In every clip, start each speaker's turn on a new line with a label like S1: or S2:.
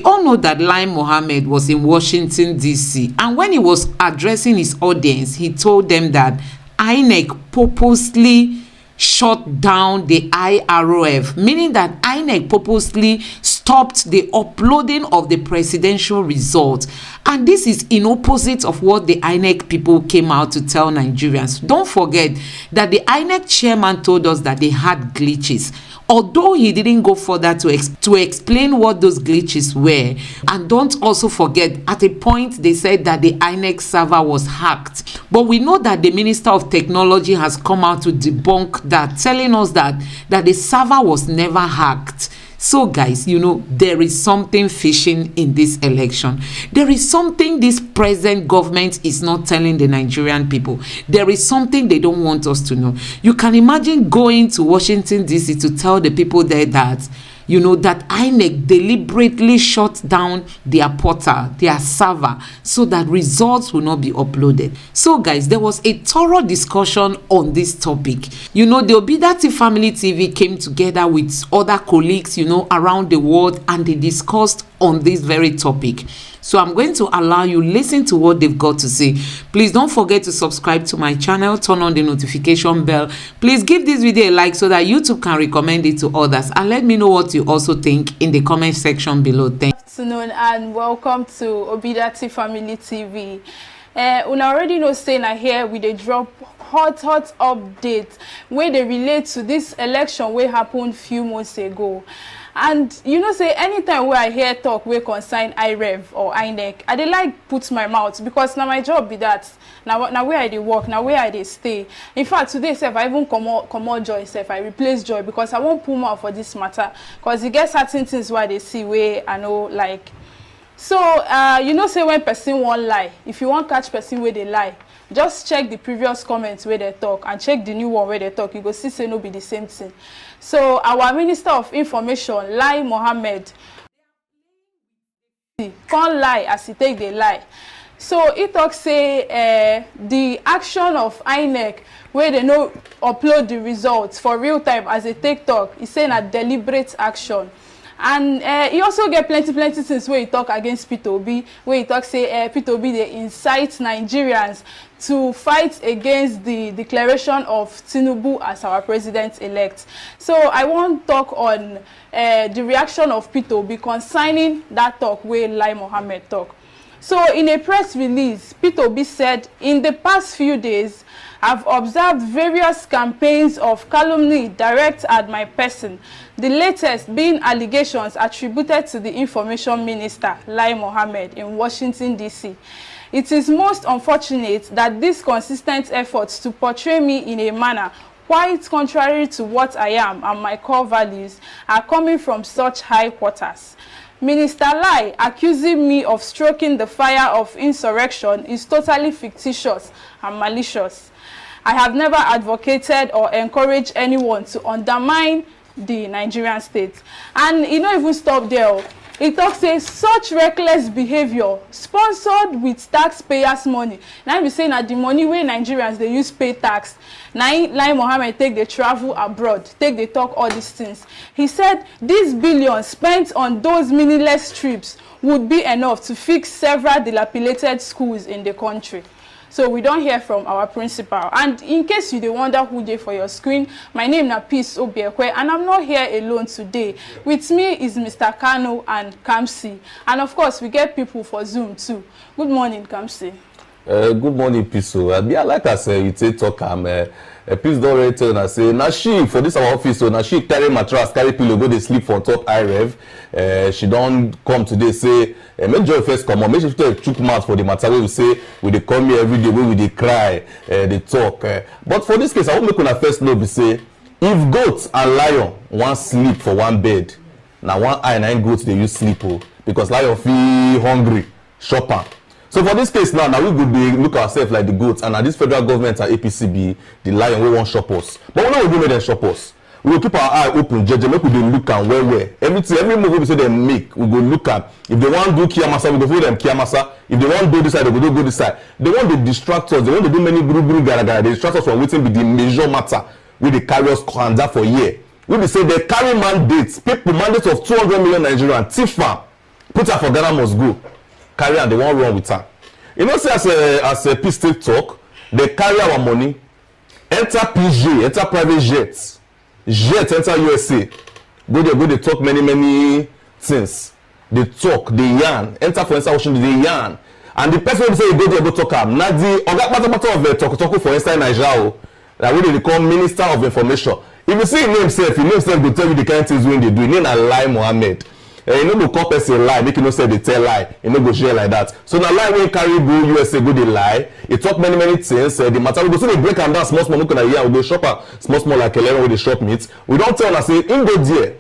S1: We all know that Lai Mohammed was in Washington, D.C., and when he was addressing his audience, he told them that INEC purposely shut down the IROF, meaning that INEC purposely stopped the uploading of the presidential results. And this is in opposite of what the INEC people came out to tell Nigerians. Don't forget that the INEC chairman told us that they had glitches, although he didn't go further to explain what those glitches were. And don't also forget, at a point they said that the INEC server was hacked. But we know that the Minister of Technology has come out to debunk that, telling us that the server was never hacked. So guys, you know, there is something fishing in this election. There is something this present government is not telling the Nigerian people. There is something they don't want us to know. You can imagine going to Washington, D.C. to tell the people there that, you know, that INEC deliberately shut down their portal, their server, so that results will not be uploaded. So guys, there was a thorough discussion on this topic. You know, the Obidati Family TV came together with other colleagues, you know, around the world, and they discussed on this very topic. So I'm going to allow you listen to what they've got to say. Please don't forget to subscribe to my channel, turn on the notification bell. Please give this video a like so that YouTube can recommend it to others, and let me know what you also think in the comment section below. Thank you.
S2: Good afternoon and welcome to Obidati Family TV. Una already know saying I here with a drop hot update where they relate to this election where happened few months ago. And you know, say anytime where I hear talk where concern IREV or INEC, I dey like put my mouth, because now my job be that. Now where I dey work, now where I dey stay. In fact, today self I even come out joy self, I replace joy, because I won't pull mouth for this matter. Because you get certain things where they see where I know like. So you know, say when person won't lie, if you want catch person where they lie, just check the previous comments where they talk and check the new one where they talk. You go see say no be the same thing. So our Minister of Information, Lai Mohammed, can't lie as he take the lie. So he talk say the action of INEC where they no upload the results for real time as a TikTok, he saying a deliberate action. And he also get plenty things where he talk against Peter Obi, where he talk say Peter Obi they incite Nigerians to fight against the declaration of Tinubu as our president-elect. So I want to talk on the reaction of Peter Obi concerning that talk where Lai Mohammed talk. So in a press release, Peter Obi said, in the past few days, I've observed various campaigns of calumny directed at my person, the latest being allegations attributed to the Information Minister, Lai Mohammed, in Washington, D.C. It is most unfortunate that these consistent efforts to portray me in a manner quite contrary to what I am and my core values are coming from such high quarters. Minister Lai accusing me of stroking the fire of insurrection is totally fictitious and malicious. I have never advocated or encouraged anyone to undermine the Nigerian state. And he don't even stop there. He talks say such reckless behavior sponsored with taxpayers' money. Now we saying that the money where Nigerians they use pay tax. Now Lai Mohammed take the travel abroad, take the talk all these things. He said these billions spent on those meaningless trips would be enough to fix several dilapidated schools in the country. So we don't hear from our principal. And in case you wonder who they for your screen, my name is Peter Obi, and I'm not here alone today. With me is Mr. Kano and Kamsi. And of course, we get people for Zoom too. Good morning, Kamsi.
S3: Good morning, Piso. I like I say, you take talk. Peace don't already tell us say now she for this our office, so now she carry mattress, carry pillow, go they sleep on top IREV. She don't come today say make Joy first come on, make she take chook mouth for the matter where we say we they come here every day, where we they cry, they talk. But for this case, I won't make una first know be say if goats and lion want sleep for one bed, now one eye and goats they use sleep because lion feel hungry, shopper. So for this case now we could be look ourselves like the goats, and now this federal government and APCB, the lion, we want shop us. But we know we do make them shop us. We will keep our eye open, judge, make we look and where. Every move we say they make, we go look at. If they want to do Kiamasa, we go for them Kiamasa. If they want to go this side, they go this side. They want to distract us, they want to do many guru gara. They distract us from waiting be the major matter with the carriers conduct for a year. We say they carry mandates, people mandates of 200 million Nigerians, Tifa. put her for Ghana must go, carry am, they won't run with her. You know, say as a peace state talk, they carry our money, enter PJ, enter private jets, enter USA, go there, go they talk many things. They talk, they yarn, enter for inside Washington, they yarn. And the person who say you go there, go talk am. Now the oga of talk for inside Nigeria, that way they call Minister of Information. If you see him himself, he himself will tell you the kind of things when they do. He name a lie, Mohammed. You know, go call person lie, make you know say they tell lie. You know, go share like that. So now lie when carry go USA, go they lie. He talk many things. The matter we go so they break them down small. We go shop at small like 11 with the shop meat. We don't tell us say in go there.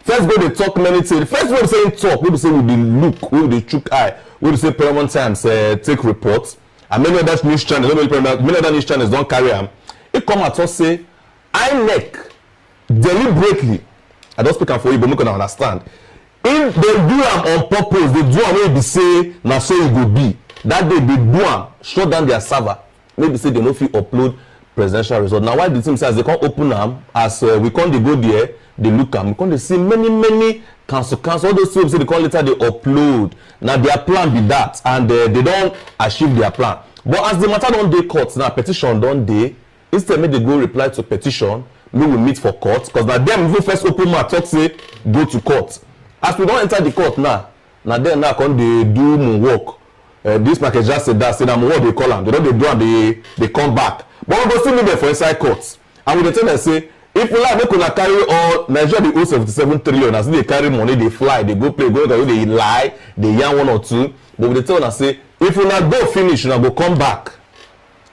S3: First go they talk many things. First when we say talk, we say with the look, we the chook eye, we say Paramount Times take reports, and many other news channels, many other news channels don't carry them. It come at us say Inec deliberately. I don't speak for you, but we can understand. If they do am on purpose, they do am wey be say na so e go be. That day they do am, shut down their server. Maybe say they no fit upload presidential result. Now why the team say as they can't open am, as we can't they go there, they look am, we can't they see many cancel all those things say they can't later they upload. Now their plan be that, and they don't achieve their plan. But as the matter don't dey court now, petition don't dey. Instead make they go reply to petition, we will meet for court, because now them go first open mouth talk say go to court. As we don't enter the court now then now come they do moon work. This market just said that, say that what they call them. They don't they do and they come back. But we go still meet them for inside court. And we tell them say, if we like, we could carry all Nigeria the 77 trillion. As they carry money, they fly, they go play, they lie, they yarn one or two. But we tell them say, if we not go finish, we go come back,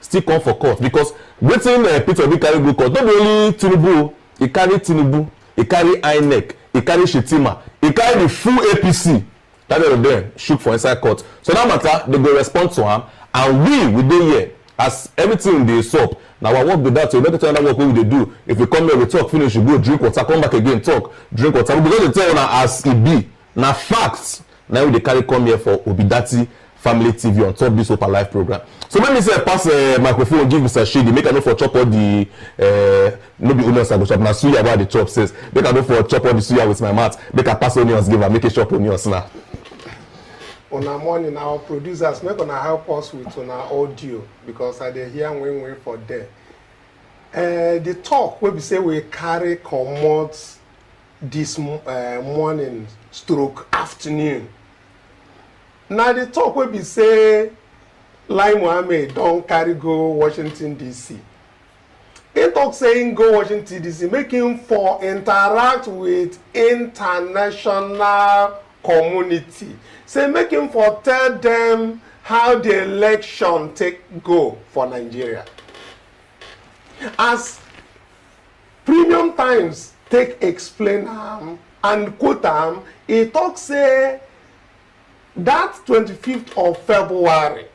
S3: still come for court, because waiting Peter Obi carry go court. Not only Tinubu, he carry Tinubu, he carry Inec, he carry Shetima, he carry the full APC. That of them shook for inside court. So that matter, they go respond to him, and we dey here as everything dey sup. Now our work be that, so we make another work wey we dey do. If we come here, we talk finish, we go drink water, come back again, talk, drink water. We go tell una as e be. Na facts. Now we dey carry come here for Obidati Family TV on top this Open Live program. So let me say pass microphone, give Mr. Shady, make I know for chop all the no be onions I go chop. Na suya about the chop says. Make I know for chop all the suya with my mouth. Make I pass onions, give her, make it chop onions now.
S4: On our morning, our producers make gonna help us with on our audio because I dey hear win for them. The talk where we say we carry comot this morning stroke afternoon. Now the talk where we say Lai Mohammed don't carry go Washington DC. He talk saying go Washington DC, making for interact with international community. Say making for tell them how the election take go for Nigeria. As Premium Times take explain and quote he talk say that 25th of February,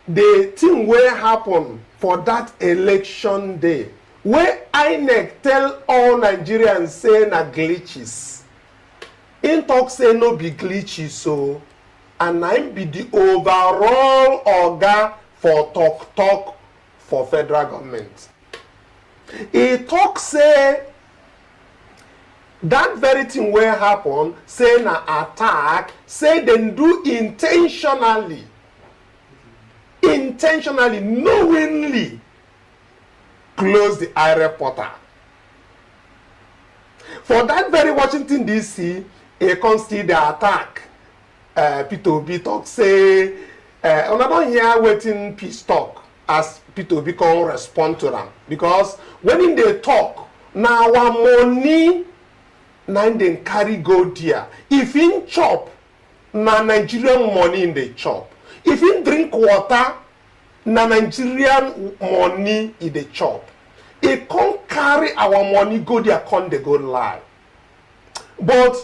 S4: the thing will happen for that election day, where INEC tell all Nigerians say na glitches. In talk say no be glitches, so and I be the overall organ for talk for federal government. He talk say that very thing will happen, say na attack, say them do intentionally, knowingly close the IRF portal. For that very Washington DC, he can see the attack. Peter Obi talk say, una don hear waiting peace talk as Peter Obi can respond to them. Because when they talk, now our money, now they carry go there. If in chop, na Nigerian money in the chop. If in drink water, na Nigerian money in the chop. It can't carry our money go there, can't they go lie. But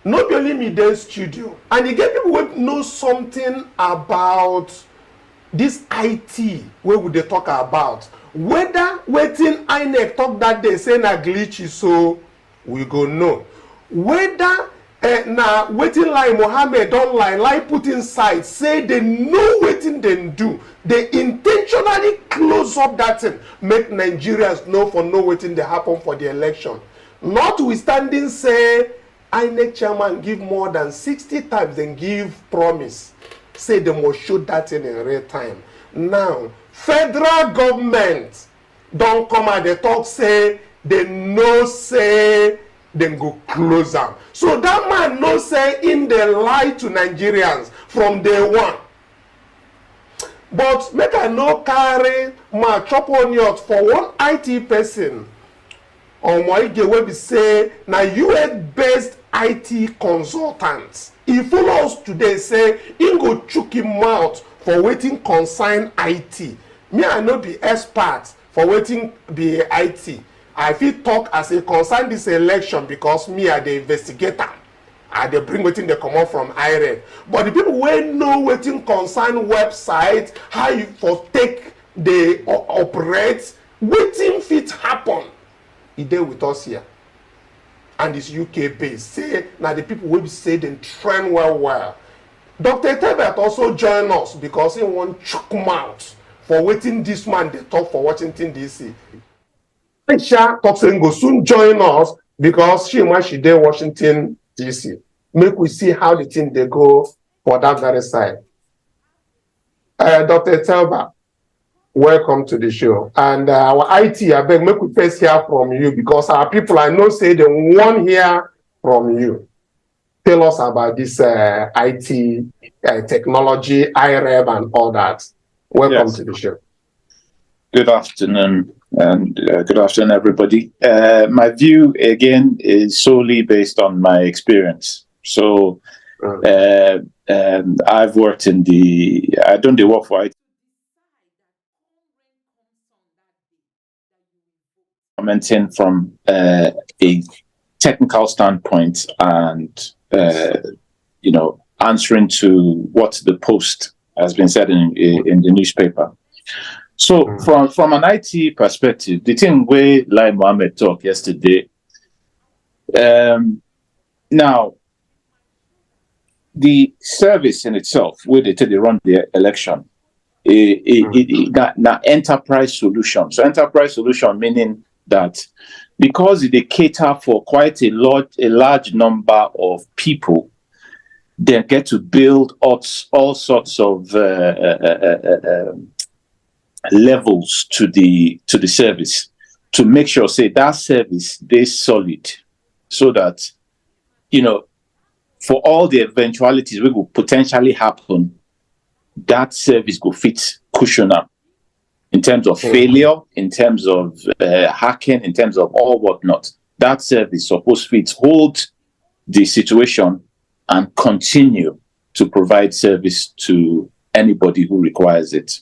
S4: not only me there studio, and you get people who know something about this IT, where would they talk about? Whether waiting INEC talk that they say na glitchy, so we go know. Whether na waiting like Mohammed don't lie put inside, say they know waiting they do. They intentionally close up that thing, make Nigerians know for no waiting they happen for the election. Notwithstanding say INEC chairman give more than 60 times and give promise. Say they must show that in real time. Now, federal government don't come and they talk say they no say then go close am. So that man no say in the lie to Nigerians from day one. But make I no carry my chop on yacht for one IT person. Or my wey be say na US-based IT consultants. He follow us today say he go chook him mouth for waiting concern IT. Me I no be expert for waiting be IT. I fit talk as a concern this election because me are the investigator. I dey bring wetin dey comot from IREV. But the people wey know wetin concern website, how you for take dey operate, wetin fit happen, e dey with us here. And it's UK based. Say na the people wey be say dem train well well. Dr. Tebet also join us because he wan chook mouth for wetin this man dey talk for Washington DC. Aisha talk say go soon join us because she dey Washington DC. Make we see how the thing they go for that very side. Dr. Telba, welcome to the show. And our IT, I beg, make we first hear from you because our people, I know say they want hear from you. Tell us about this IT technology, IREV and all that. Welcome to the show.
S5: Good afternoon. And good afternoon, everybody. My view, again, is solely based on my experience. So I've worked in I don't do work for IT. Commenting from a technical standpoint and, answering to what the post has been said in the newspaper. So from an IT perspective, the thing where Lai Mohammed talked yesterday, now the service in itself, where they run the election, that enterprise solution. So enterprise solution meaning that because they cater for quite a large number of people, they get to build all sorts of levels to the service to make sure say that service is solid, so that for all the eventualities which will potentially happen, that service will fit cushion up in terms of failure, in terms of hacking, in terms of all whatnot. That service supposed to hold the situation and continue to provide service to anybody who requires it.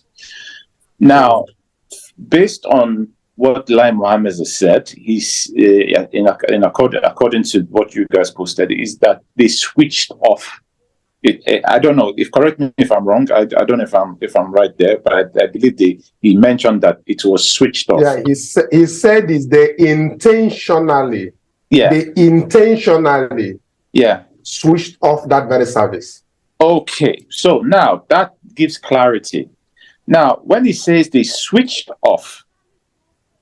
S5: Now, based on what Lai Mohammed has said, he's according to what you guys posted, is that they switched off. I don't know. Correct me if I'm wrong. I don't know if I'm right there, but I believe he mentioned that it was switched off.
S4: Yeah, he said it's they intentionally.
S5: Yeah.
S4: They intentionally.
S5: Yeah.
S4: Switched off that very service.
S5: Okay, so now that gives clarity. Now, when he says they switched off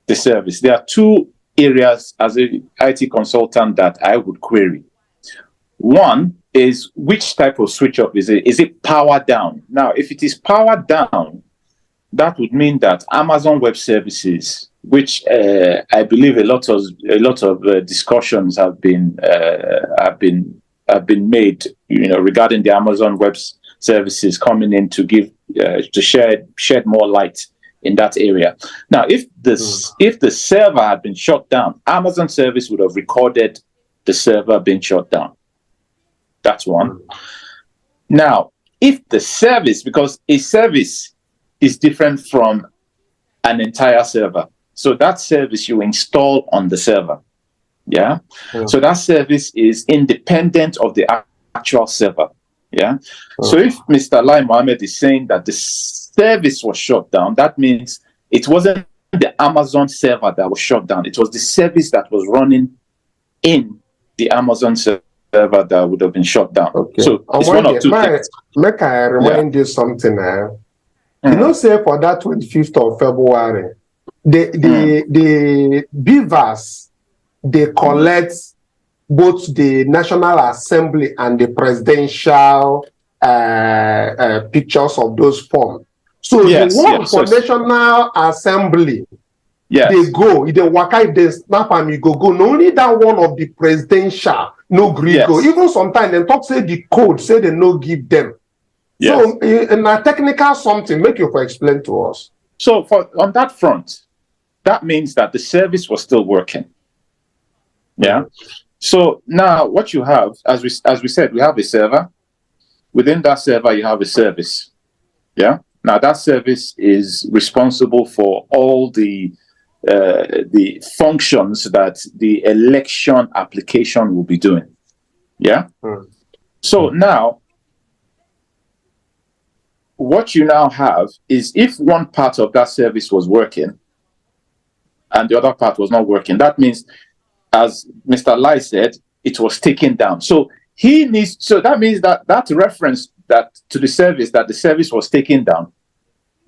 S5: the service, there are two areas as an IT consultant that I would query. One is which type of switch off is it? Is it power down? Now, if it is power down, that would mean that Amazon Web Services, which I believe a lot of discussions have been made, regarding the Amazon Web Services coming in to give to shed more light in that area. Now, if the server had been shut down, Amazon service would have recorded the server being shut down. That's one. Now, if the service, because a service is different from an entire server, so that service you install on the server, yeah. So that service is independent of the actual server, yeah. So if Mr. Lai Mohammed is saying that the service was shut down, that means it wasn't the Amazon server that was shut down. It was the service that was running in the Amazon server that would have been shut down. Okay. So it's one of two things.
S4: Make I remind you something. You know, say for that 25th of February, the Bvas, they collect both the National Assembly and the presidential pictures of those forms. So
S5: Yes,
S4: the one
S5: yes,
S4: for
S5: yes.
S4: National Assembly,
S5: Yes.
S4: they go, they waka, if they snap and you go. No, only that one of the presidential, no gree go.
S5: Yes.
S4: Even sometimes they talk, say the code, say they no give them.
S5: Yes.
S4: So in a technical something, make you for explain to us.
S5: So on that front, that means that the service was still working. Yeah. So now what you have, as we said, we have a server. Within that server, you have a service. Yeah. Now that service is responsible for all the functions that the election application will be doing. Yeah. So now, what you now have is, if one part of that service was working and the other part was not working, that means, as Mr. Lai said, it was taken down. So that means that reference that to the service, that the service was taken down,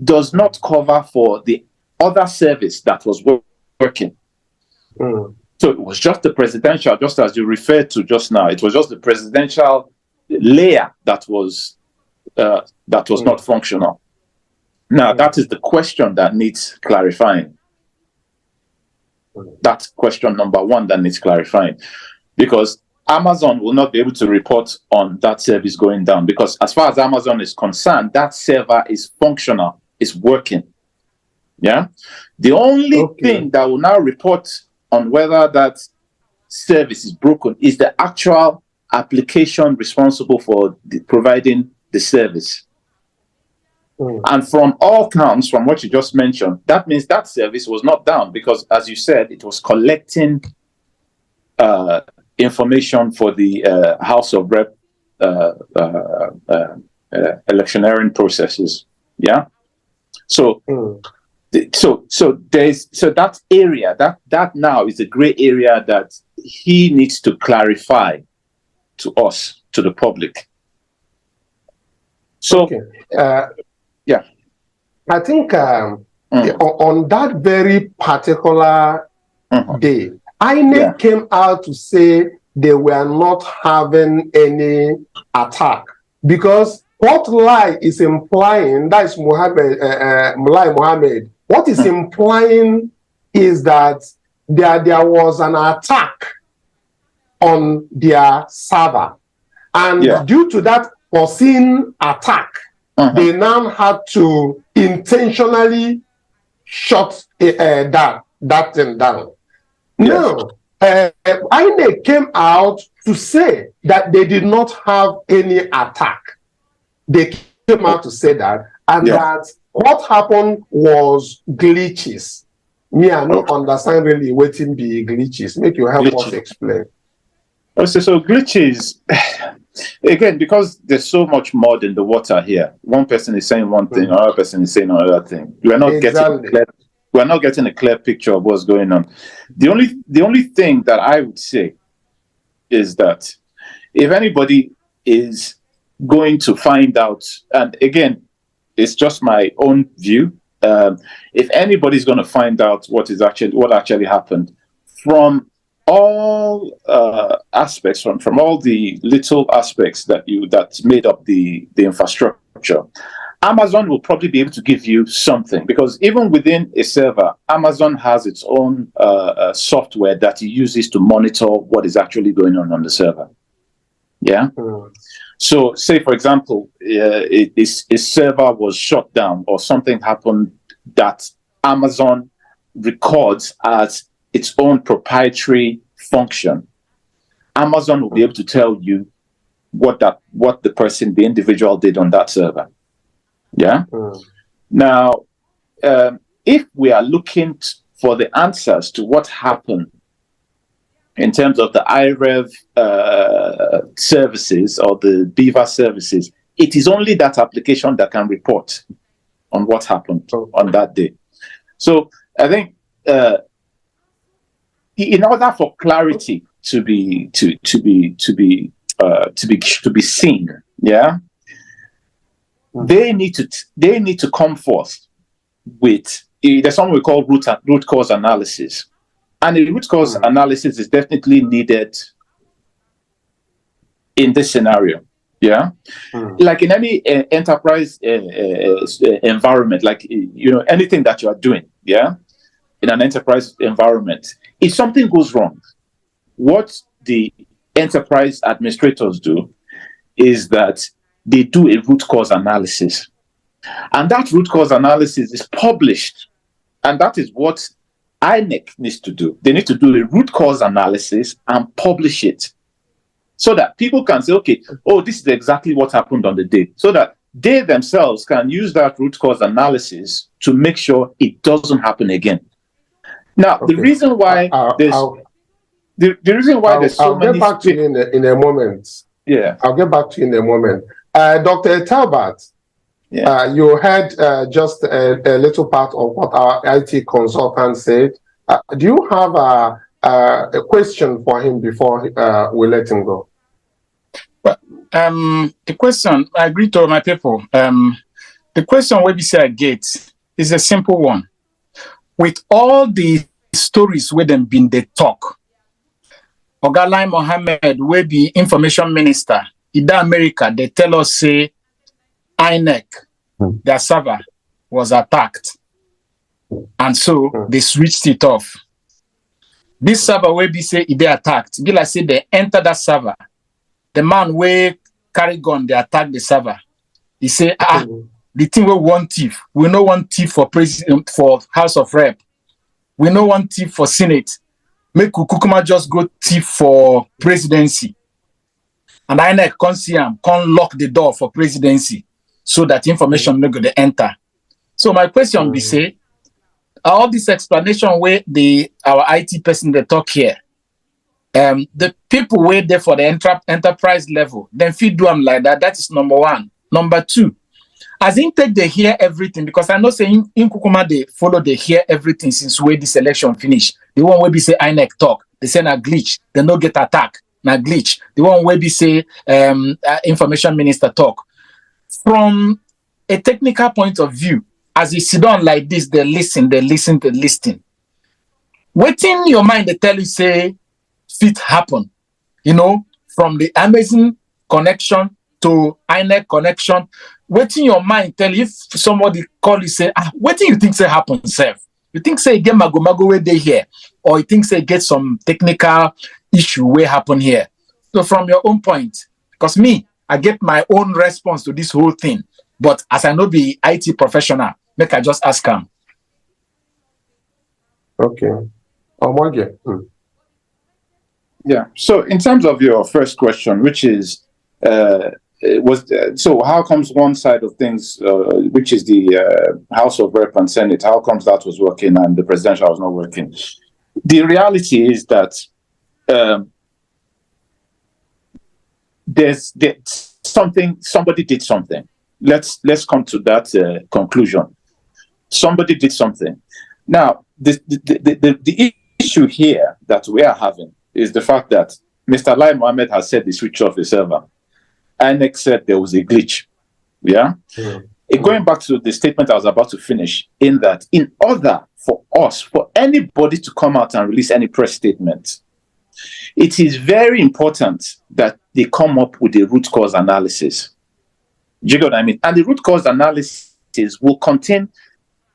S5: does not cover for the other service that was working. So it was just the presidential, just as you referred to just now, it was just the presidential layer that was not functional. Now, that is the question that needs clarifying. That's question number one that needs clarifying, because Amazon will not be able to report on that service going down, because as far as Amazon is concerned, that server is functional, is working. Yeah. The only thing that will now report on whether that service is broken is the actual application responsible for providing the service. And from all counts, from what you just mentioned, that means that service was not down, because, as you said, it was collecting information for the House of Rep electioneering processes. Yeah. So that area, that now is a gray area that he needs to clarify to us, to the public. So yeah,
S4: I think on that very particular day, Inec came out to say they were not having any attack, because what Lai is implying, that is Mulai Mohammed, what is implying is that there was an attack on their server, and due to that foreseen attack, they now had to intentionally shut that thing down. Now, INEC came out to say that they did not have any attack. They came out to say that, and that what happened was glitches. Me, I don't understand really what be glitches. Make you help us explain.
S5: So glitches, again, because there's so much mud in the water here. One person is saying one thing, another person is saying another thing. We're not getting a clear picture of what's going on. The only thing that I would say is that if anybody is going to find out, and again, it's just my own view, if anybody's going to find out what actually happened, from all aspects, from all the little aspects that made up the infrastructure, Amazon will probably be able to give you something, because even within a server, Amazon has its own software that it uses to monitor what is actually going on the server. Yeah. So, say for example, a server was shut down or something happened that Amazon records as its own proprietary function. Amazon will be able to tell you what the individual did on that server. Yeah. Now, if we are looking for the answers to what happened in terms of the IREV services or the Bvas services, it is only that application that can report on what happened on that day. So I think in order for clarity to be seen, yeah, they need to come forth with there's something we call root cause analysis, and the root cause analysis is definitely needed in this scenario. Yeah, like in any enterprise environment, like anything that you are doing, yeah, in an enterprise environment, if something goes wrong, what the enterprise administrators do is that they do a root cause analysis, and that root cause analysis is published, and that is what INEC needs to do. They need to do a root cause analysis and publish it, so that people can say, okay, oh, this is exactly what happened on the day, so that they themselves can use that root cause analysis to make sure it doesn't happen again. Now, the reason why there's so many...
S4: I'll get back to you in a moment.
S5: Yeah.
S4: I'll get back to you in a moment. Dr. Talbot, you heard just a little part of what our IT consultant said. Do you have a question for him before we let him go?
S6: Well, the question, I agree to my people. The question where we say I get is a simple one. With all the stories where them been they talk, Ogalai Mohammed will be information minister in America. They tell us say INEC, their server was attacked, and so they switched it off. This server will be say they attacked. Be like say they enter that server. The man will carry gun, they attack the server. He say, the thing we want thief. We no want thief for president, for House of Rep. We no want thief for Senate. Make Kukuma just go thief for presidency. And INEC can't see him, can't lock the door for presidency so that information no go to enter. So my question be say, all this explanation where our IT person they talk here, the people wait there for the enterprise level, then feed do them like that. That is number one. Number two, as Intake they hear everything, because I know saying in Kukuma they follow they hear everything since where this election finish. The one where we say INEC talk, they say na glitch, they no get attack, na glitch. The one where we say information minister talk. From a technical point of view, as you sit down like this, they listen. Waiting your mind, they tell you say fit happen, from the Amazon connection to INEC connection. Waiting your mind tell you, if somebody call you say, what do you think say happen, Seth? You think say get mago where they here, or you think say get some technical issue where happen here? So from your own point, because me, I get my own response to this whole thing, but as I know the IT professional, make I just ask him.
S4: Okay.
S5: Yeah. So in terms of your first question, which is, so how comes one side of things, which is the House of Rep and Senate, how comes that was working and the presidential was not working? The reality is that somebody did something. Let's come to that conclusion. Somebody did something. Now, the issue here that we are having is the fact that Mr. Lai Mohammed has said he switched off the server. INEC said there was a glitch. Yeah? Going back to the statement I was about to finish, in that in order for anybody to come out and release any press statement, it is very important that they come up with a root cause analysis. Do you get what I mean? And the root cause analysis will contain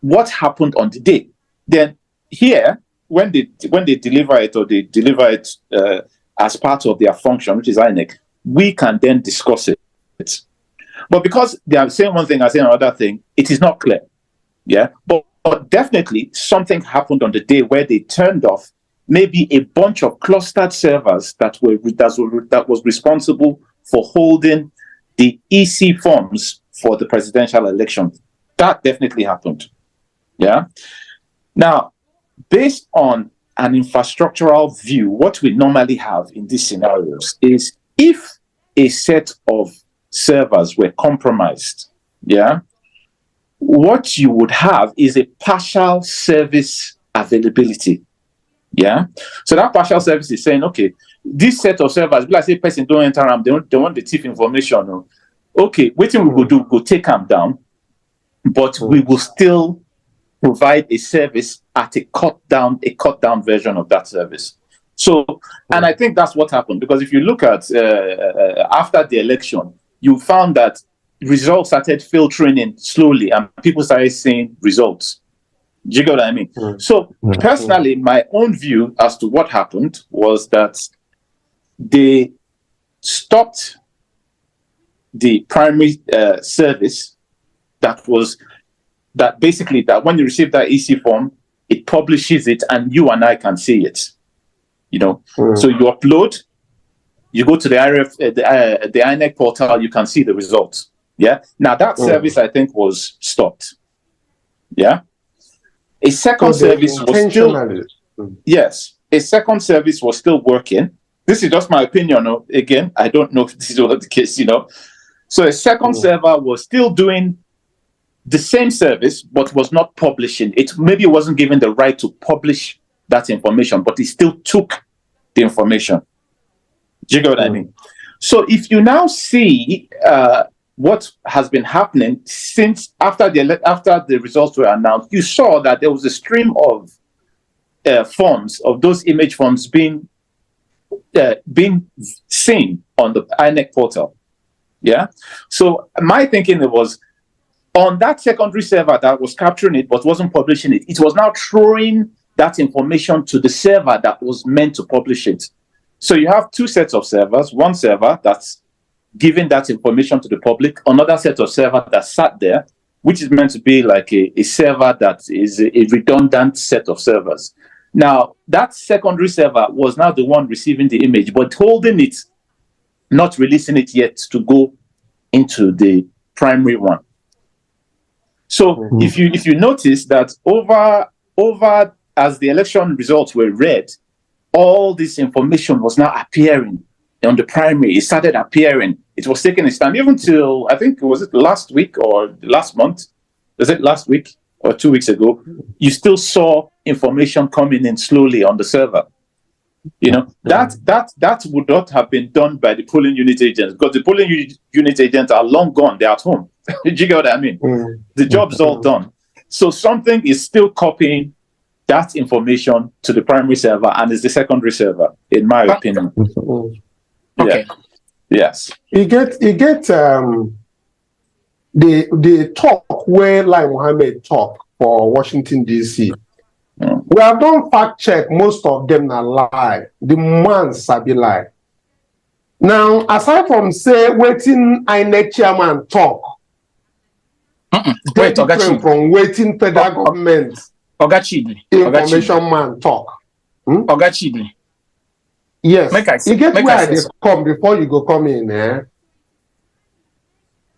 S5: what happened on the day. Then here, when they deliver it, or they deliver it as part of their function, which is INEC, we can then discuss it. But because they are saying one thing and saying another thing, it is not clear. Yeah, but definitely something happened on the day where they turned off maybe a bunch of clustered servers that was responsible for holding the EC forms for the presidential election. That definitely happened. Yeah. Now, based on an infrastructural view, what we normally have in these scenarios is if a set of servers were compromised, yeah, what you would have is a partial service availability. Yeah. So that partial service is saying, okay, this set of servers, like say person don't enter them, they want the thief information. No? Okay, what we will do, go take them down, but we will still provide a service at a cut down version of that service. So, and I think that's what happened, because if you look at after the election, you found that results started filtering in slowly and people started seeing results. Do you get what I mean? So personally, my own view as to what happened was that they stopped the primary service that basically that when you receive that EC form, it publishes it and you and I can see it. You know, so you upload, you go to the the Inec portal, you can see the results. Yeah. Now that service I think was stopped. Yeah. A second service was still a second service was still working. This is just my opinion. Again, I don't know if this is the case, you know. So a second server was still doing the same service, but was not publishing it. Maybe it wasn't given the right to publish that information, but it still took the information. Do you get what I mean? So if you now see what has been happening since after the results were announced, you saw that there was a stream of forms, of those image forms being seen on the Inec portal. Yeah. So my thinking was on that secondary server that was capturing it but wasn't publishing it. It was now throwing that information to the server that was meant to publish it. So you have two sets of servers. One server that's giving that information to the public, another set of server that sat there, which is meant to be like a server that is a redundant set of servers. Now, that secondary server was now the one receiving the image, but holding it, not releasing it yet to go into the primary one. So if you notice that over as the election results were read, all this information was now appearing on the primary. It started appearing. It was taking its time, even till, I think, was it last week or last month? Was it last week or 2 weeks ago? You still saw information coming in slowly on the server. You know, that would not have been done by the polling unit agents, because the polling unit agents are long gone. They're at home. Do you get what I mean? The job's all done. So something is still copying that information to the primary server, and it's the secondary server, in my opinion.
S6: Okay.
S5: Yeah. Yes.
S4: You get the talk where Lai Mohammed talk for Washington DC. We have done fact check, most of them are lie. The man sabi lie. Now, aside from say waiting Inec chairman talk,
S6: wait,
S4: different from waiting federal government information man talk.
S6: Ogachidi.
S4: Yes, you get where they come before you go come in.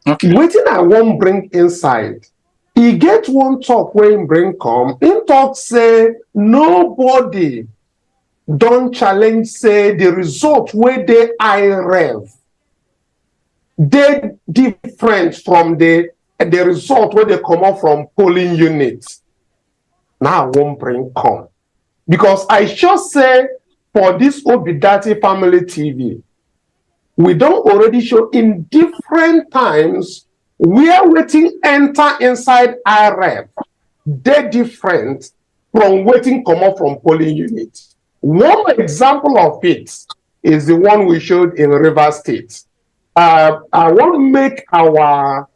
S6: Okay.
S4: Waiting I won't bring inside. He get one talk where him bring come. In talk say nobody don't challenge say the result where they IREV. They different from the result where they come out from polling units. Now I won't bring come. Because I should say for this Obidati Family TV, we don't already show in different times where waiting enter inside IREV. They're different from waiting come up from polling units. One example of it is the one we showed in Rivers State. I want to make our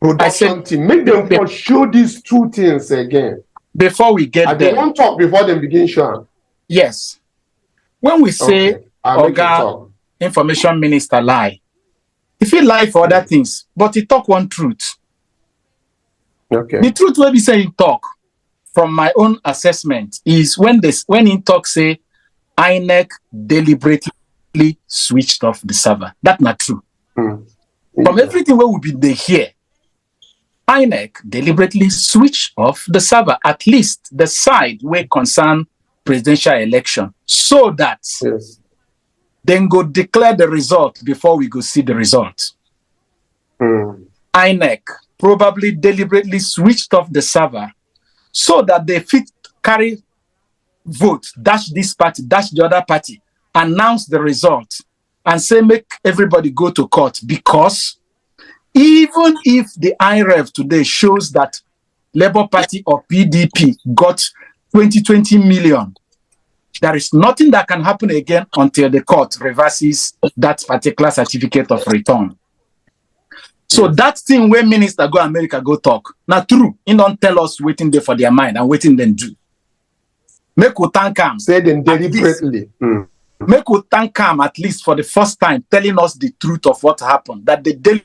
S4: production team, make them show these two things again.
S6: Before we get there.
S4: They won't talk before they begin showing.
S6: Yes. When we say Oga Information Minister lie, if he lie for other things, but he talk one truth.
S4: Okay.
S6: The truth where we say he talk, from my own assessment, is when he talk say Inec deliberately switched off the server. That's not true. From everything where we be there here, Inec deliberately switched off the server, at least the side where concern presidential election, so that then go declare the result before we go see the result. Inec probably deliberately switched off the server so that they fit carry vote, dash this party, dash the other party, announce the result, and say make everybody go to court. Because even if the IREV today shows that Labour Party or PDP got 20 million, there is nothing that can happen again until the court reverses that particular certificate of return. So that thing where minister go America go talk. Now true, he don't tell us waiting there for their mind and waiting them do. Make we thank him.
S4: Say them deliberately.
S6: Make we thank him at least for the first time telling us the truth of what happened. That the daily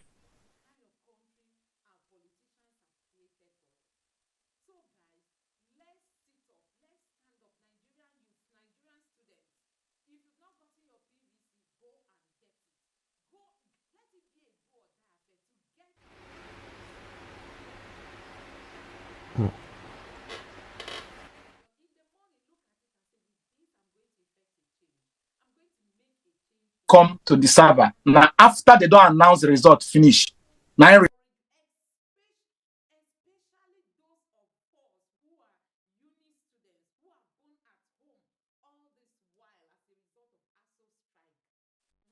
S6: come to the server. Now, after they don't announce the result finish, now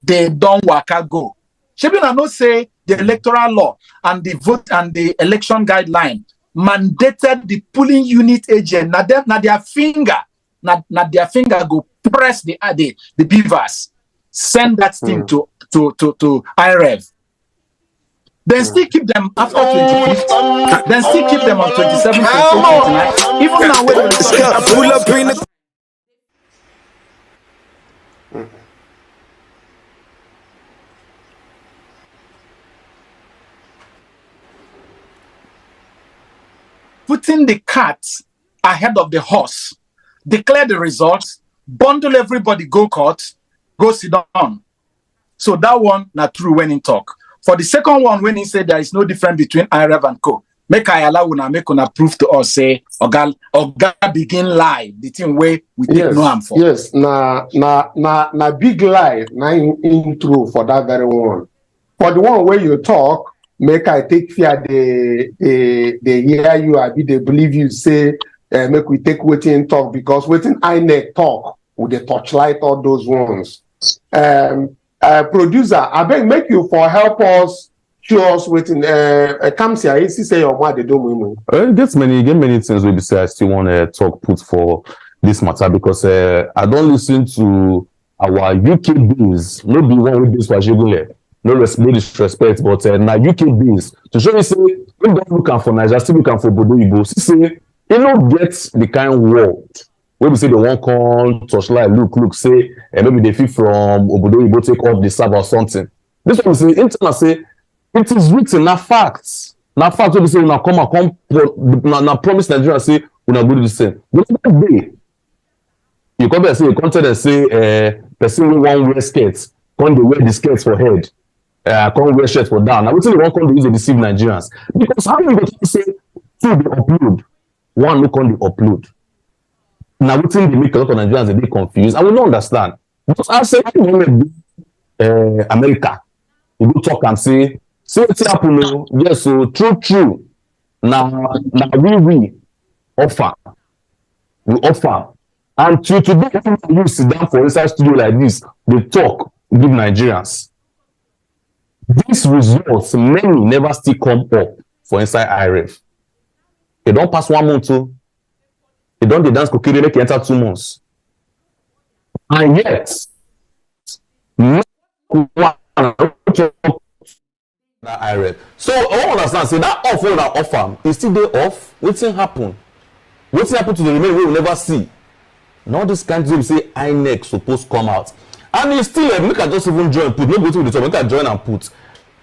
S6: they don't waka go. Shebina no say the electoral law and the vote and the election guideline mandated the polling unit agent. Now their finger go press the Bvas. Send that thing to IREV. Then still keep them after 25th. Then still keep them on 27th, 28th, 29th. Even now, when putting the cart ahead of the horse, declare the results, bundle everybody, go court, go sit down. So that one, not true when in talk. For the second one, when he said there is no difference between IREV and co, make I allow una make una prove to us say Oga begin lie the thing way we take no harm for.
S4: Yes, na big lie, na intro for that very one. For the one where you talk, make I take fear they hear you, I be they believe you say make we take waiting talk because waiting Inec talk with the torchlight all those ones. Producer, I beg make you for help us show us waiting. Comes here, he say your what they do.
S3: Get many things we say I still want to talk put for this matter because I don't listen to our UK bees. Maybe one with this for no disrespect, but now UK bees to show me say we don't look for Nigeria, still looking for Bodo Ibo. See, you know, get the kind of world. When we say they won't call torchlight, look, say, maybe they feel from Obodo Ibo take off the server or something. This one we say, internet say, it is written, na facts. Na facts, when we say, we come, promise Nigeria, say, we not go do the same. But that day, you come and say, you come tell them, say, person who want wear skirts, come they wear the skirts for head, come wear shirts for down. Now, we say they won't come to use to deceive Nigerians. Because how many people say, two they upload, one look on the upload. Now, we think they make a lot of Nigerians a bit confused. I will not understand. Because I say, America, you go talk and say what's happening? Yes, so true. Now we offer. And today, you sit down for inside studio like this, they talk, give Nigerians. These results, many never still come up for inside IREV. They don't pass 1 month too. They don't dance cookie, they make enter 2 months. And yet, IREV. So I don't understand. Say that offer is still there off. What's happen? What's happen to the remaining we will never see? Now this kind of say Inec supposed come out. And you still make I just even join put, no go to the top, make I join and put.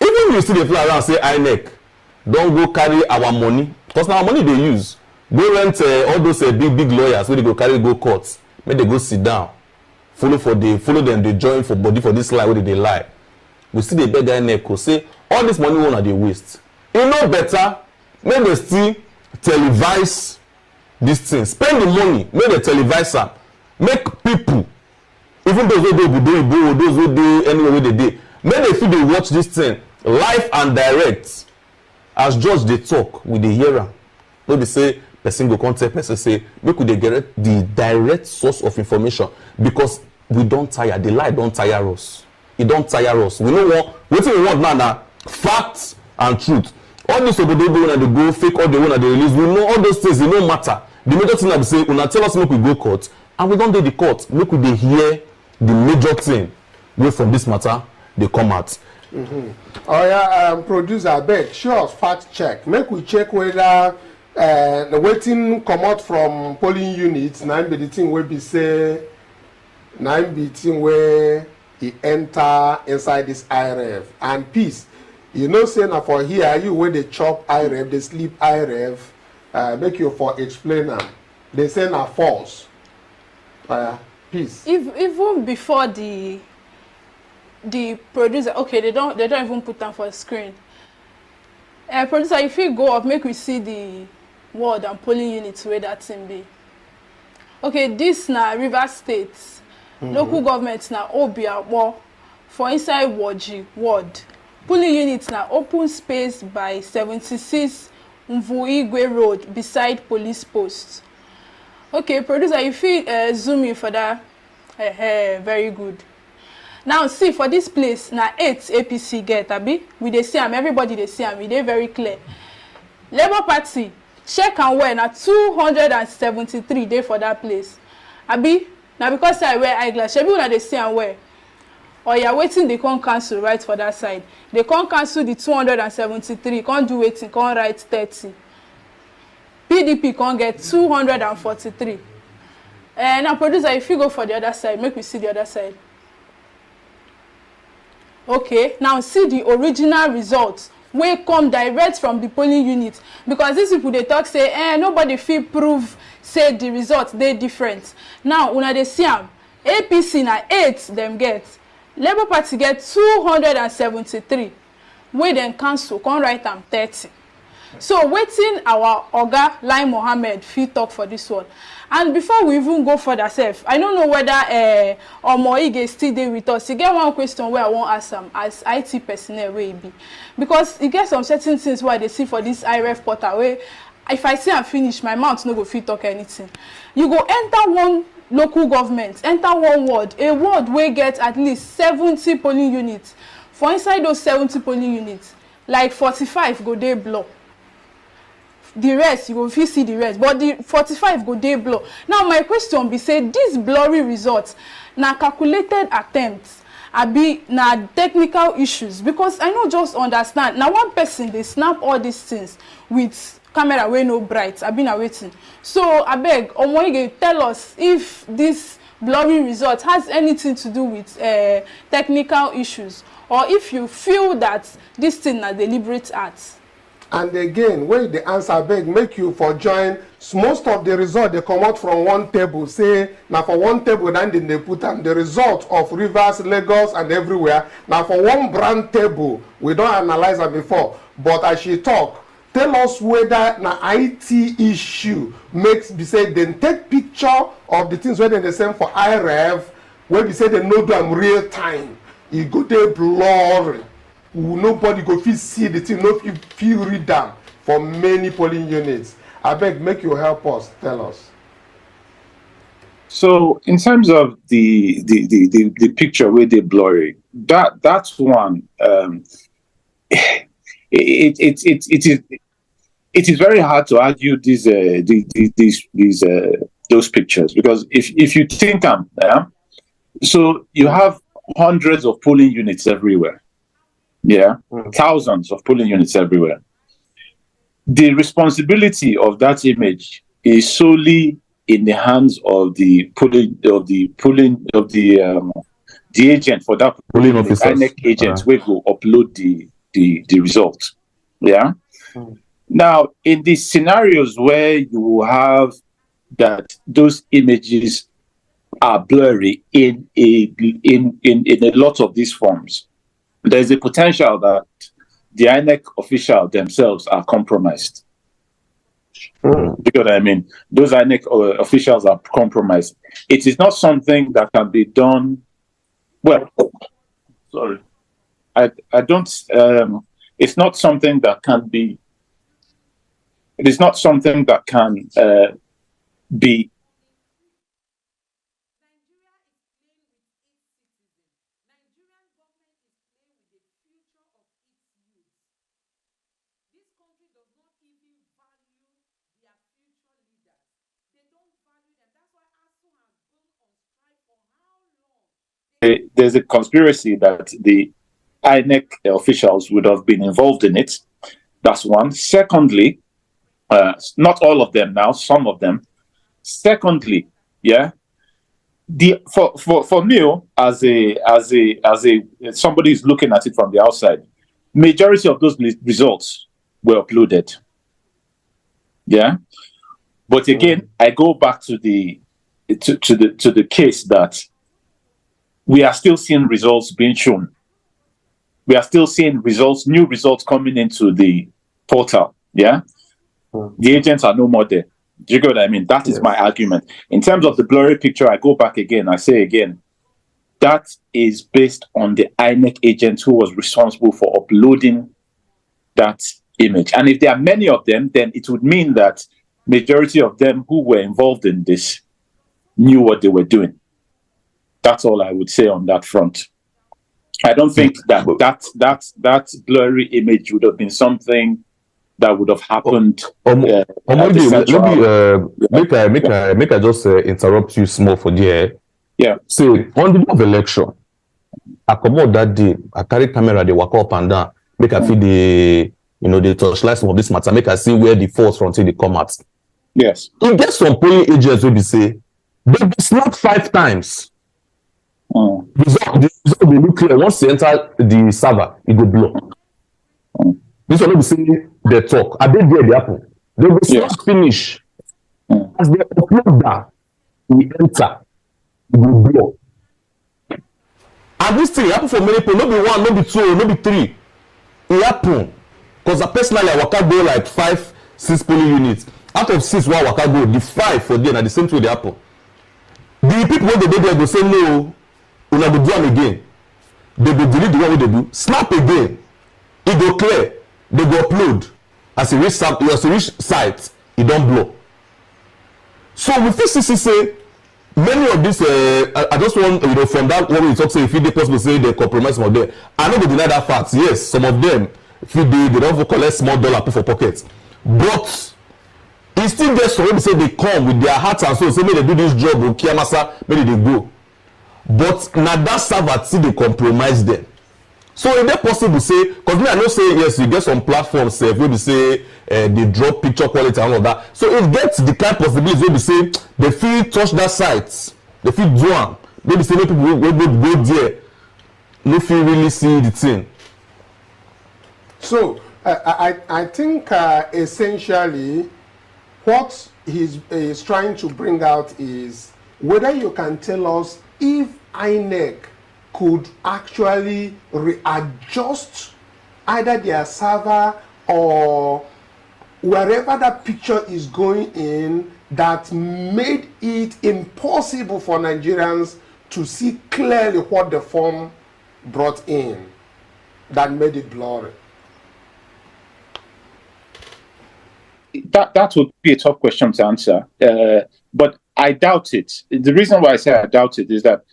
S3: Even you still fly around say Inec, don't go carry our money. Because now our money they use. Go rent all those big lawyers where they go carry go courts. Make they go sit down. Follow them, they join for body for this lie where they lie. We see the beg Inec say all this money won't they waste. You know better, make they still televise this thing. Spend the money, make they televise them. Make people, even those who do those who do anywhere where they do, make they feel they watch this thing live and direct. As judge they talk with the hearer. No, they say person go contact person say make we dey get the direct source of information because we don't tire. The lie don't tire us. It don't tire us. We know what we want now facts and truth. All this obodo when they go fake, all the one that they release, we know all those things, they don't matter. The major thing that we say, when I tell us make we go court, and we don't do the court. Make we dey hear the major thing wey from this matter they come out.
S4: Oh yeah, producer beg show us fact check. Make we check whether the waiting come out from polling units. Now be the thing wey be say, now be the thing where he enter inside this IRF and peace. You know, say now for here you where they chop IRF, they sleep IRF. Make you for explain them. They say na false. Peace.
S2: Even before the producer, okay, they don't even put them for screen. Producer, if you go up, make we see the ward and polling units where that thing be. Okay, this na Rivers State. Local government na Obiawo for inside Waji ward. Polling units na open space by 76 Mvuigwe Road beside police post. Okay, producer, if you zoom in for that, very good. Now see for this place na 8 APC get abi we dey see am, everybody dey see am, e dey very clear. Labour Party check and well na 273 dey for that place. Abi na because I wear eyeglass, shebi una dey see am well. Or you are waiting, they can't cancel right for that side. They can't cancel the 273, can't do waiting, can't write 30. PDP can't get 243. And now producer, if you go for the other side, make me see the other side. Okay, now see the original results wey come direct from the polling unit, because these people they talk say nobody feel prove say the results they different. Now una dey see am, APC na 8 them get, Labour Party get 273 wey dem cancel come write am 30. So waiting our Oga Lai Mohammed fit talk for this one. And before we even go further sef, I don't know whether Omo Ige still dey with us. E get one question where I wan ask am as IT personnel wey e be, because e get some certain things wey I dey see for this IRF portal wey if I see am finish, my mouth no go fit talk anything. You go enter one local government, enter one ward, a ward wey get at least 70 polling units. For inside those 70 polling units, like 45 go dey blur. The rest you go fit see the rest, but the 45 go dey blur. Now my question be say this blurry results na calculated attempts abi na technical issues, because I no just understand. Now one person dey snap all these things with camera wey no bright abi na wetin. So abeg Omoyege tell us if this blurry result has anything to do with technical issues, or if you feel that this thing na deliberate act.
S4: And again, when the answer beg make you for join, most of the result they come out from one table. Say now for one table, then they put them the result of Rivers, Lagos, and everywhere. Now for one brand table, we don't analyze them before. But as she talk, tell us whether an IT issue makes be say then take picture of the things where they send for IRF, where we say they know them real time. You go there blurry. Nobody go fit see the thing, no feel read them for many polling units. I beg, make you help us, tell us.
S5: So in terms of the picture where they blurry, that's one. It is very hard to argue these those pictures, because if you think so you have hundreds of polling units everywhere. Yeah, thousands of polling units everywhere. The responsibility of that image is solely in the hands of the agent for that
S3: Polling officers.
S5: Inec agent will go upload the result. Yeah. Now, in the scenarios where you have that those images are blurry in a lot of these forms, there's a potential that the INEC officials themselves are compromised. Because I mean, those INEC officials are compromised. It is not something that can be done. Well, sorry, I don't. It's not something that can be. It is not something that can be. there's a conspiracy that the INEC officials would have been involved in it. That's one. Secondly, not all of them now, some of them. Secondly, yeah, for me, as a somebody who's looking at it from the outside, majority of those results were uploaded. Yeah, but again, I go back to the case that we are still seeing results being shown. We are still seeing results, new results coming into the portal. Yeah, the agents are no more there. Do you get what I mean? That is my argument. In terms of the blurry picture, I go back again. I say again, that is based on the INEC agent who was responsible for uploading that image. And if there are many of them, then it would mean that majority of them who were involved in this knew what they were doing. That's all I would say on that front. I don't think that blurry image would have been something that would have happened.
S3: Make I just interrupt you small for there.
S5: Yeah.
S3: So on the day of election, I come out that day, I carry camera, they walk up and down, make I feel the torchlight some of this matter, make I see where the force from they come at.
S5: Yes.
S3: You get some polling agents will be say, they be snapped 5 times. The result will look clear. Once you enter the server, it will blow. This one will be saying they talk. I did there, they happen. They will just finish. As they upload that, we enter, it will blow. And this thing happen for many people, not be 1, not be 2, not be 3. It happen. Because personally, I work out go like 5, 6 polling units. Out of 6, one work out go, the 5 for them, and the same way they happen. The people when they do there go say no, una go do them again. They go delete the one they do, snap again. It go clear. They go upload. As a reach site, it don't blow. So with this say many of these I just want from that what we talk say if it possible say they compromise some of them. I no go deny that fact. Yes, some of them if they don't collect small dollar put for pockets. But e still get some wey say they come with their hearts and soul say make they do this job o kiamasa make they go. But na that server still dey compromise them. So is that possible say because me I know say yes you get some platforms wey be say they drop picture quality and all of that. So it gets the kind of possibility wey be say they fit touch that site, they fit do am. Maybe say make people wey go there no fit really see the thing.
S4: So I think essentially what he's trying to bring out is whether you can tell us if INEC could actually readjust either their server or wherever that picture is going in that made it impossible for Nigerians to see clearly what the form brought in, that made it blurry.
S5: That would be a tough question to answer, but I doubt it. The reason why I say I doubt it is that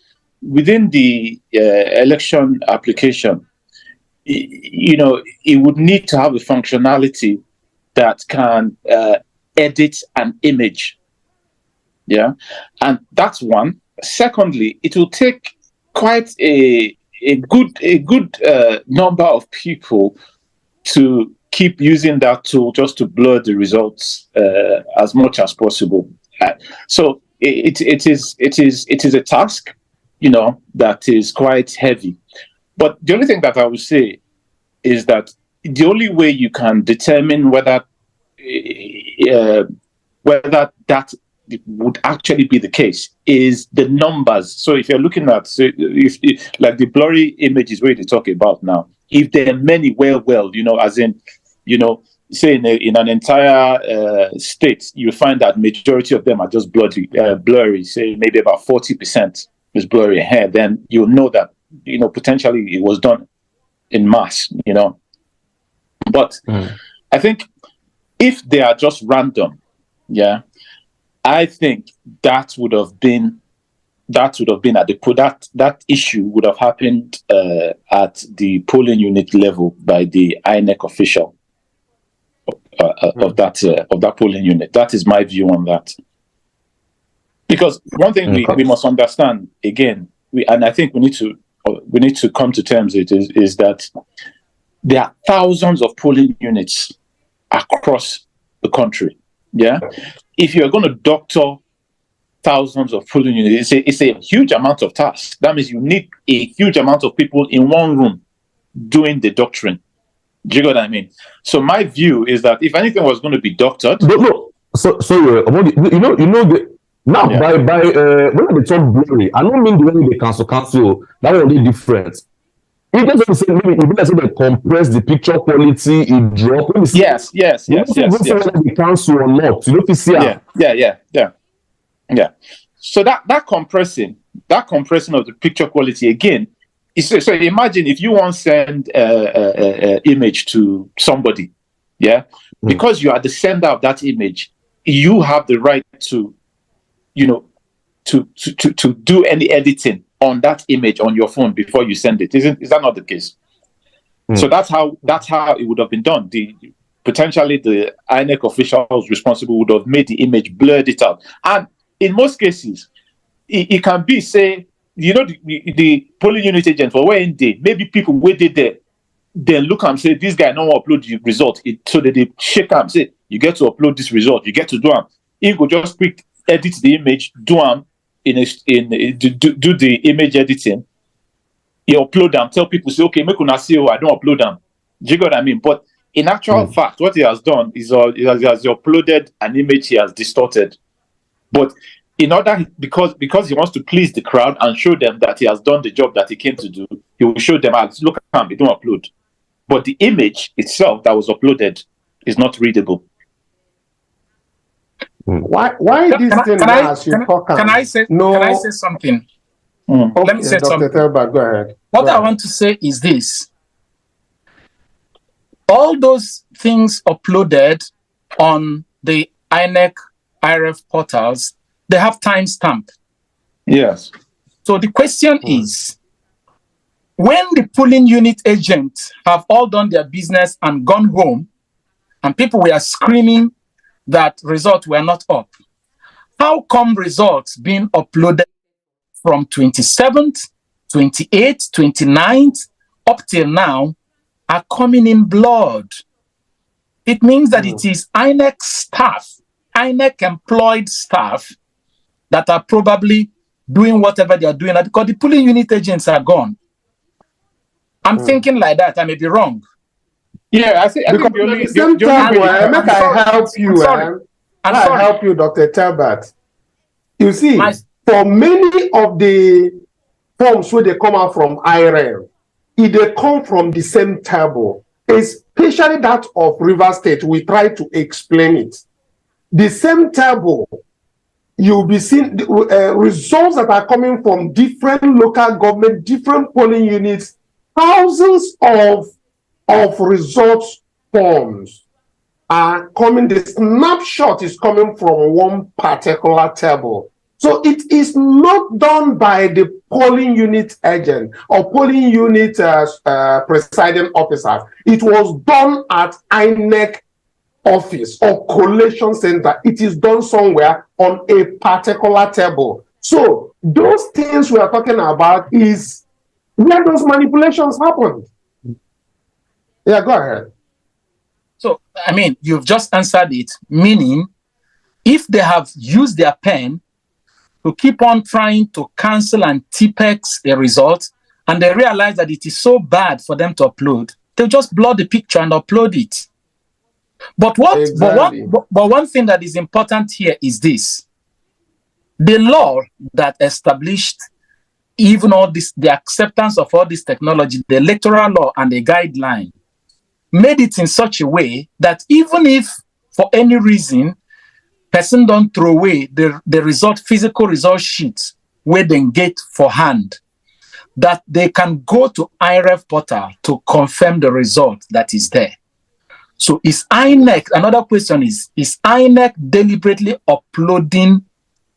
S5: within the election application, it would need to have a functionality that can edit an image. Yeah, and that's one. Secondly, it will take quite a good number of people to keep using that tool just to blur the results as much as possible. So it is a task, that is quite heavy. But the only thing that I would say is that the only way you can determine whether that would actually be the case is the numbers. So if you're looking at, if like the blurry images where they talk about now, if there are many, as in, say in an entire state, you find that majority of them are just blurry, say maybe about 40% is blurry hair, then you'll know that, potentially it was done in mass, But I think if they are just random, I think that would have been at that issue would have happened at the polling unit level by the INEC official of that polling unit. That is my view on that. Because one thing we must understand again and I think we need to come to terms with is that there are thousands of polling units across the country. Yeah, if you're going to doctor thousands of polling units, it's a huge amount of tasks. That means you need a huge amount of people in one room doing the doctoring. Do you get what I mean? So my view is that if anything was going to be doctored,
S3: no. So now
S5: Yeah.
S3: by when they talk blurry, I don't mean the way they cancel that will be different. If they say maybe if they compress the picture quality, it drop.
S5: Yes.
S3: Whether they cancel or not, you know,
S5: Yeah. So that compressing of the picture quality again is so imagine if you want to send image to somebody, because you are the sender of that image, you have the right to, to do any editing on that image on your phone before you send it. Is that not the case? So that's how it would have been done. Potentially the INEC officials responsible would have made the image, blurred it out, and in most cases, it can be, say, the polling unit agent for where in day, maybe people waited there, then look and say, this guy no upload the result. So that they shake and say, you get to upload this result, you get to do them. He go just quick edit the image, do them do the image editing. You upload them, tell people, say, okay, make una see, I don't upload them. Do you get what I mean? But in actual fact, what he has done is he has uploaded an image he has distorted. But in order, because he wants to please the crowd and show them that he has done the job that he came to do, he will show them, look at him, they don't upload. But the image itself that was uploaded is not readable.
S4: Why this thing
S6: can I say something?
S4: Okay,
S6: Let me say
S4: Dr.
S6: something.
S4: Telbert, go ahead.
S6: What I want to say is this. All those things uploaded on the INEC IRF portals, they have timestamp.
S5: Yes.
S6: So the question is, when the polling unit agents have all done their business and gone home, and people were screaming that results were not up, how come results being uploaded from 27th, 28th, 29th, up till now, are coming in blurred? It means that it is INEC staff, INEC employed staff that are probably doing whatever they are doing, because the polling unit agents are gone. I'm thinking like that. I may be wrong.
S5: Yeah, I think
S4: Because at the same time, make I help you. I help you, Dr. Telbert. You see, for many of the forms where they come out from IRL, they come from the same table, especially that of River State. We try to explain it. The same table, you'll be seeing results that are coming from different local government, different polling units, thousands of results forms are coming. The snapshot is coming from one particular table. So it is not done by the polling unit agent or polling unit presiding officers. It was done at INEC office or collation center. It is done somewhere on a particular table. So those things we are talking about is where those manipulations happened. Yeah, go ahead.
S6: So, I mean, you've just answered it, meaning if they have used their pen to keep on trying to cancel and TPEX a result, and they realize that it is so bad for them to upload, they'll just blur the picture and upload it. But one thing that is important here is this. The law that established even all this, the acceptance of all this technology, the electoral law and the guideline, made it in such a way that even if for any reason person don't throw away the physical result sheets where they get for hand, that they can go to IRF portal to confirm the result that is there. So is INEC, another question is INEC deliberately uploading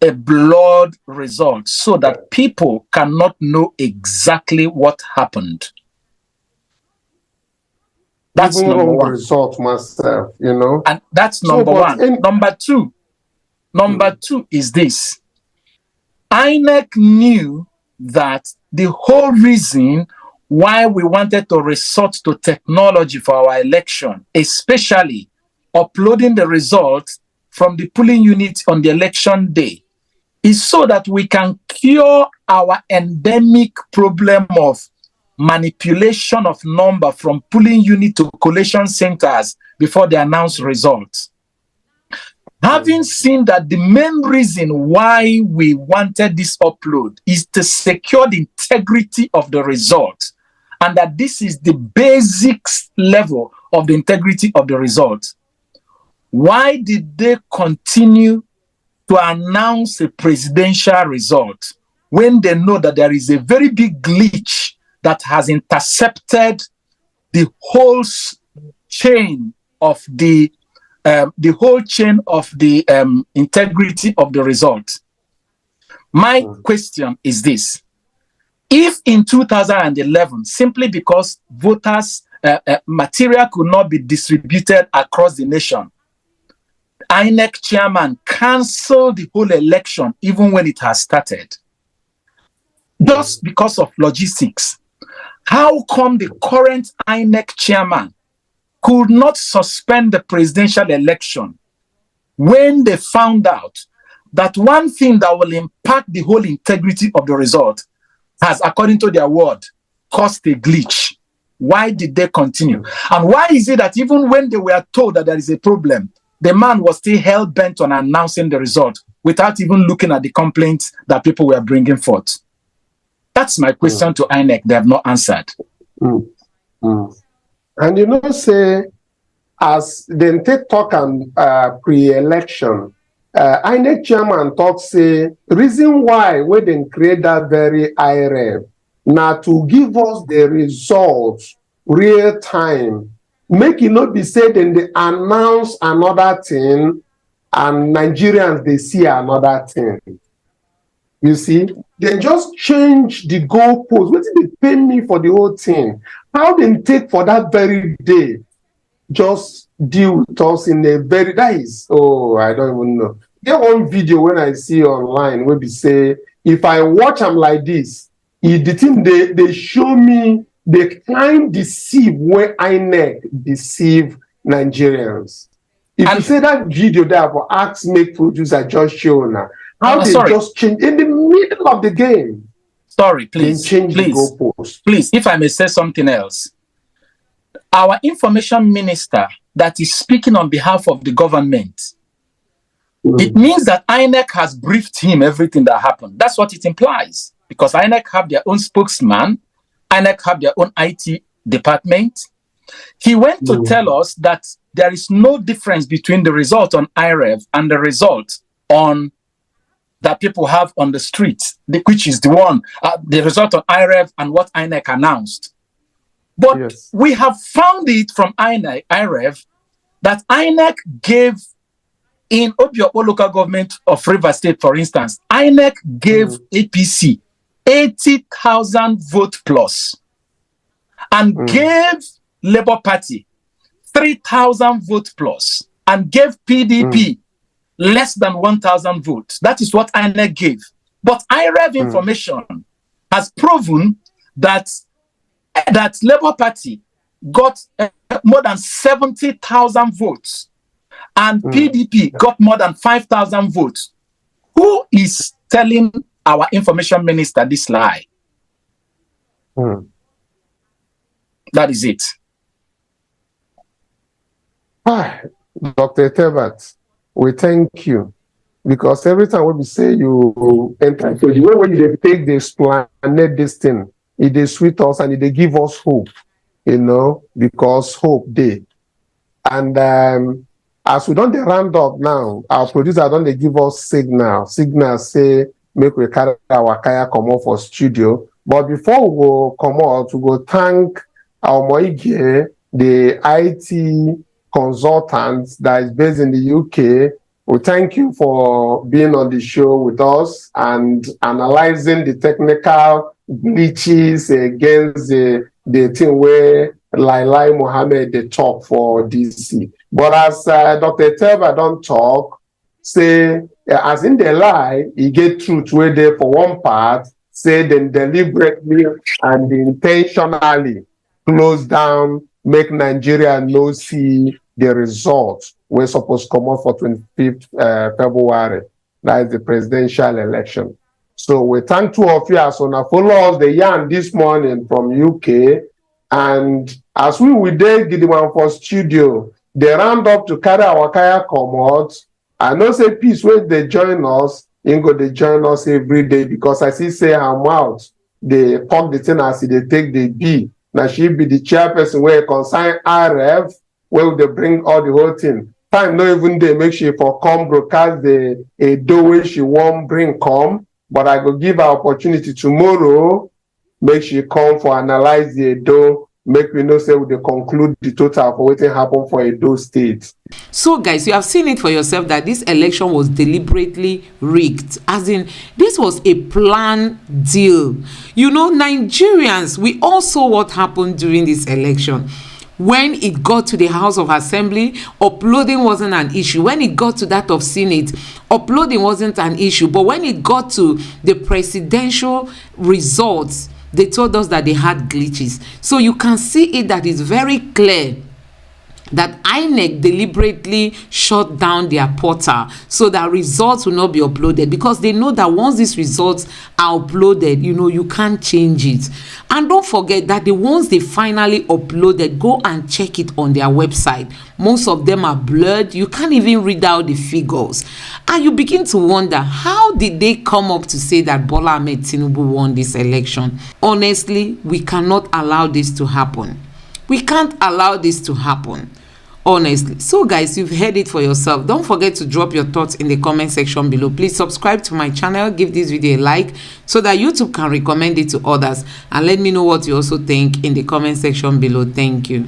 S6: a blurred result so that people cannot know exactly what happened? That's number one.
S4: Result myself, you know.
S6: And that's number one. Number two is this. INEC knew that the whole reason why we wanted to resort to technology for our election, especially uploading the results from the polling unit on the election day, is so that we can cure our endemic problem of manipulation of number from polling unit to collation centers before they announce results. Having seen that the main reason why we wanted this upload is to secure the integrity of the result, and that this is the basic level of the integrity of the result, why did they continue to announce a presidential result when they know that there is a very big glitch that has intercepted the whole chain of the integrity of the result? My question is this: if in 2011, simply because voters' material could not be distributed across the nation, INEC chairman canceled the whole election even when it has started, just because of logistics, how come the current INEC chairman could not suspend the presidential election when they found out that one thing that will impact the whole integrity of the result has, according to their word, caused a glitch? Why did they continue? And why is it that even when they were told that there is a problem, the man was still hell-bent on announcing the result without even looking at the complaints that people were bringing forth? That's my question to INEC. They have not answered.
S4: And say, as they take talk and pre-election, INEC chairman talk say, reason why we didn't create that very IREV, now to give us the results real time, make it not be said and they announce another thing and Nigerians, they see another thing. You see, they just change the goalpost. What did they pay me for the whole thing? How they take for that very day, just deal with us in a very, that is, oh, I don't even know. There one video when I see online where they say, if I watch them like this, the thing they show me, they kind deceive where INEC deceive Nigerians. If you say that video there for Ask Make Producer just show now, how they just change in the middle of the game.
S6: Sorry, please. Please, if I may say something else. Our information minister that is speaking on behalf of the government, it means that INEC has briefed him everything that happened. That's what it implies. Because INEC have their own spokesman, INEC have their own IT department. He went to tell us that there is no difference between the result on IREV and the result on that people have on the street, which is the one, the result of IREV and what INEC announced. But we have found it from IREV that INEC gave, in Obio local government of Rivers State, for instance, INEC gave APC 80,000 vote plus and gave Labour Party 3,000 vote plus and gave PDP less than 1,000 votes. That is what INEC gave. But IREV information has proven that Labour Party got more than 70,000 votes and PDP got more than 5,000 votes. Who is telling our information minister this lie? That is it.
S4: Hi, Dr. Tevat. We thank you, because every time we say you enter, so the way when they take the explanate this thing, it is sweet us and it give us hope, because hope they. And as we don't round up now, our producer don't they give us signal say make we carry our kaya come out for studio. But before we go come out, we go thank our Moige, the IT consultant that is based in the UK. We thank you for being on the show with us and analyzing the technical glitches against the thing where Lailai Mohammed they talk for DC. But as Dr. Teva don't talk, say as in the lie, he get truth where they for one part, say them deliberately and intentionally close down, make Nigeria no see the results we're supposed to come out for 25th February. That is the presidential election. So we thank two of you as on follow us the yarn this morning from UK. And as we did get the one for studio, they round up to carry our kaya come out. I know say peace when they join us, they join us every day because I see say her mouth, they talk the thing as they take the B. Now she be the chairperson where consign RF, where they bring all the whole thing. Time no even they make sure for come broadcast the a do way she won't bring come, but I go give her opportunity tomorrow, make she come for analyze the do, make we know say we they conclude the total for what happen for Edo State.
S1: So guys, you have seen it for yourself that this election was deliberately rigged, as in this was a planned deal. You know, Nigerians, we all saw what happened during this election. When it got to the House of Assembly, uploading wasn't an issue. When it got to that of Senate, uploading wasn't an issue. But when it got to the presidential results, they told us that they had glitches. So you can see it that is very clear that INEC deliberately shut down their portal so that results will not be uploaded, because they know that once these results are uploaded, you know, you can't change it. And don't forget that the ones they finally uploaded, go and check it on their website. Most of them are blurred. You can't even read out the figures. And you begin to wonder, how did they come up to say that Bola Ahmed Tinubu won this election? Honestly, we cannot allow this to happen. We can't allow this to happen. Honestly. So guys, you've heard it for yourself. Don't forget to drop your thoughts in the comment section below. Please subscribe to my channel, give this video a like so that YouTube can recommend it to others, and let me know what you also think in the comment section below. Thank you.